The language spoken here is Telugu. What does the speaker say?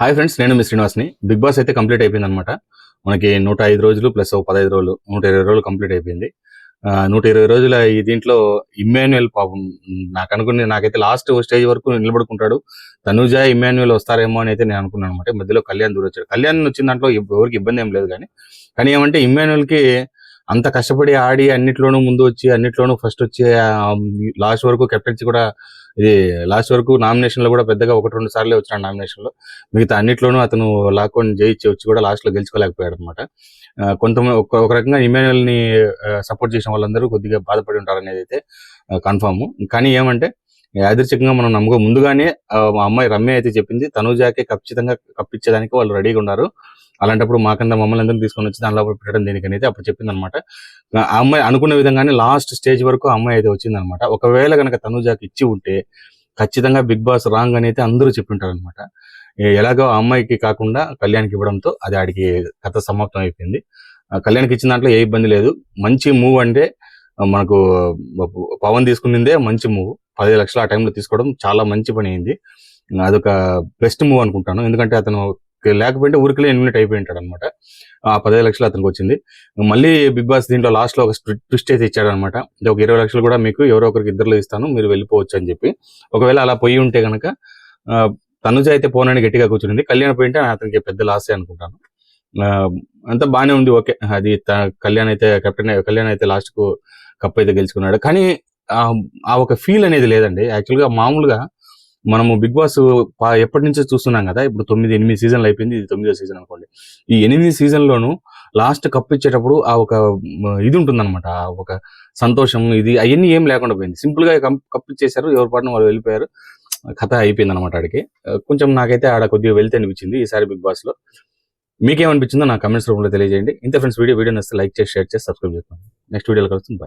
హాయ్ ఫ్రెండ్స్, నేను మీ శ్రీనివాస్ని. బిగ్ బాస్ అయితే కంప్లీట్ అయిపోయింది అనమాట. మనకి 105 రోజులు ప్లస్ 15 రోజులు 120 రోజులు కంప్లీట్ అయిపోయింది. 120 రోజుల ఈ దీంట్లో ఇమ్మాన్యుయల్ పాపం నాకైతే లాస్ట్ స్టేజ్ వరకు నిలబడుకుంటాడు. తనూజ ఇమ్మాన్యుయల్ వస్తారేమో అని అయితే నేను అనుకున్నాను అనమాట. మధ్యలో కళ్యాణ్ దూరం వచ్చాడు. కళ్యాణ్ వచ్చిన దాంట్లో ఎవరికి ఇబ్బంది ఏం లేదు, కానీ ఏమంటే ఇమ్మాన్యుయల్కి అంత కష్టపడి ఆడి అన్నిట్లోనూ ముందు వచ్చి అన్నిట్లోనూ ఫస్ట్ వచ్చి లాస్ట్ వరకు కెప్టెన్సీ కూడా ఇది లాస్ట్ వరకు నామినేషన్ లో కూడా పెద్దగా 1-2 సార్లే వచ్చిన నామినేషన్ లో, మిగతా అన్నిట్లోనూ అతను లాక్కొని జయించి వచ్చి కూడా లాస్ట్ లో గెలుచుకోలేకపోయాడు అనమాట. కొంతమంది ఒక రకంగా ఇమాన్యుయల్ ని సపోర్ట్ చేసిన వాళ్ళందరూ కొద్దిగా బాధపడి ఉంటారు అనేది అయితే కన్ఫామ్. కానీ ఏమంటే యాదృచ్ఛికంగా మనం ముందుగానే మా అమ్మాయి రమ్య అయితే చెప్పింది తనూజాకే ఖచ్చితంగా కప్పించేదానికి వాళ్ళు రెడీగా ఉన్నారు, అలాంటప్పుడు మాకన్నా మమ్మల్ని అందరినీ తీసుకొని వచ్చి దానిలో పెట్టడం దేనికని అయితే అప్పుడు చెప్పింది అనమాట. ఆ అమ్మాయి అనుకున్న విధంగానే లాస్ట్ స్టేజ్ వరకు ఆ అమ్మాయి అయితే వచ్చిందనమాట. ఒకవేళ కనుక తనూజాకి ఇచ్చి ఉంటే ఖచ్చితంగా బిగ్ బాస్ రాంగ్ అని అయితే అందరూ చెప్పింటారు అనమాట. ఎలాగో ఆ అమ్మాయికి కాకుండా కళ్యాణ్కి ఇవ్వడంతో అది ఆడికి కథ సమాప్తం అయిపోయింది. కళ్యాణ్కి ఇచ్చిన దాంట్లో ఏ ఇబ్బంది లేదు. మంచి మూవ్ అంటే మనకు పవన్ తీసుకునిందే మంచి మూవ్. 10 లక్షలు ఆ టైంలో తీసుకోవడం చాలా మంచి పని అయింది. అదొక బెస్ట్ మూవ్ అనుకుంటాను. ఎందుకంటే అతను లేకపోతే ఊరికే ఎలిమినేట్ అయిపోయి ఉంటాడు అనమాట. ఆ 15 లక్షలు అతనికి వచ్చింది. మళ్ళీ బిగ్ బాస్ దీంట్లో లాస్ట్ లో ఒక ట్విస్ట్ అయితే ఇచ్చాడు అనమాట. ఒక 20 లక్షలు కూడా మీకు ఎవరో ఒకరికి ఇద్దరులో ఇస్తాను, మీరు వెళ్ళిపోవచ్చు అని చెప్పి. ఒకవేళ అలా పోయి ఉంటే కనుక తనుజ అయితే పోనని గట్టిగా కూర్చుంది. కళ్యాణ్ పోయింటే అతనికి పెద్ద లాసే అనుకుంటాను. అంతా బాగానే ఉంది, ఓకే. అది కళ్యాణ్ అయితే లాస్ట్ కు కప్ అయితే గెలుచుకున్నాడు. కానీ ఆ ఒక ఫీల్ అనేది లేదండి. యాక్చువల్గా మామూలుగా మనము బిగ్ బాస్ ఎప్పటి నుంచో చూస్తున్నాం కదా. ఇప్పుడు 9-8 సీజన్లు అయిపోయింది, ఇది 9వ సీజన్ అనుకోండి. ఈ 8 సీజన్లోనూ లాస్ట్ కప్ ఇచ్చేటప్పుడు ఆ ఒక ఇది ఉంటుందన్నమాట, ఒక సంతోషం, ఇది అవన్నీ ఏం లేకుండా పోయింది. సింపుల్ గా కప్ ఇచ్చేసారు, ఎవరి పాటను వాళ్ళు వెళ్ళిపోయారు, కథ అయిపోయింది అనమాట. ఆడికి కొంచెం నాకైతే ఆడ కొద్దిగా వెళ్తే అనిపించింది ఈసారి బిగ్ బాస్ లో. మీకేమనిపించిందో నా కమెంట్స్ రూపంలో తెలియజేయండి. ఇంత ఫ్రెండ్స్, వీడియో నచ్చితే లైక్ చేసి, షేర్ చేసి, సబ్స్క్రైబ్ చేసుకోండి. నెక్స్ట్ వీడియోలో కలుస్తుంది. బాయ్.